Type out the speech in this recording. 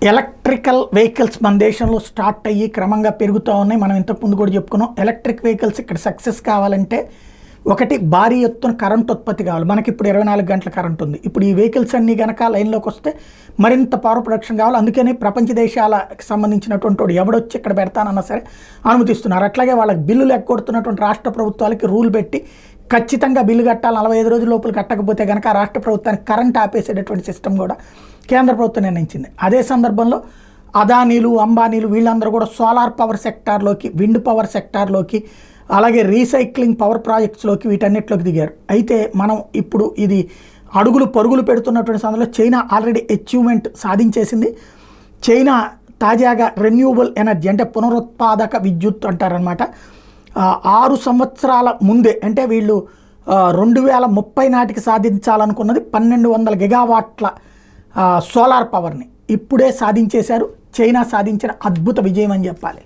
Electrical vehicles మన దేశంలో start అయ్యి క్రమంగా పెరుగుతూ ఉన్నాయి. మనం ఇంతకుముందు కూడా చెప్పుకున్నాం. ఎలక్ట్రిక్ వెహికల్స్ ఇక్కడ సక్సెస్ కావాలంటే ఒకటి భారీ ఎత్తున కరెంట్ ఉత్పత్తి కావాలి. మనకి ఇప్పుడు 24 గంటల కరెంట్ ఉంది. ఇప్పుడు ఈ వెహికల్స్ అన్నీ కనుక లైన్లోకి వస్తే మరింత పవర్ ప్రొడక్షన్ కావాలి. అందుకని ప్రపంచ దేశాలకు సంబంధించినటువంటి వాడు ఎవడొచ్చి ఇక్కడ పెడతానన్నా సరే అనుమతిస్తున్నారు. అట్లాగే వాళ్ళకి బిల్లులు ఎగ్గొడుతున్నటువంటి రాష్ట్ర ప్రభుత్వాలకి రూల్ పెట్టి ఖచ్చితంగా బిల్లు కట్టాలి, 45 రోజుల లోపల కట్టకపోతే కనుక రాష్ట్ర ప్రభుత్వానికి కరెంట్ ఆపేసేటటువంటి సిస్టమ్ కూడా కేంద్ర ప్రభుత్వం నిర్ణయించింది. అదే సందర్భంలో అదానీలు, అంబానీలు వీళ్ళందరూ కూడా సోలార్ పవర్ సెక్టార్లోకి, విండ్ పవర్ సెక్టార్లోకి, అలాగే రీసైక్లింగ్ పవర్ ప్రాజెక్ట్స్లోకి వీటన్నిటిలోకి దిగారు. అయితే మనం ఇప్పుడు ఇది అడుగులు పరుగులు పెడుతున్నటువంటి సమయంలో చైనా ఆల్రెడీ అచీవ్మెంట్ సాధించేసింది. చైనా తాజాగా రెన్యూవబుల్ ఎనర్జీ అంటే పునరుత్పాదక విద్యుత్ అంటారనమాట. 6 సంవత్సరాల ముందే అంటే వీళ్ళు 2030 నాటికి సాధించాలనుకున్నది 1200 గిగావాట్ల సోలార్ పవర్ని ఇప్పుడే సాధించేశారు. చైనా సాధించిన అద్భుత విజయం అని చెప్పాలి.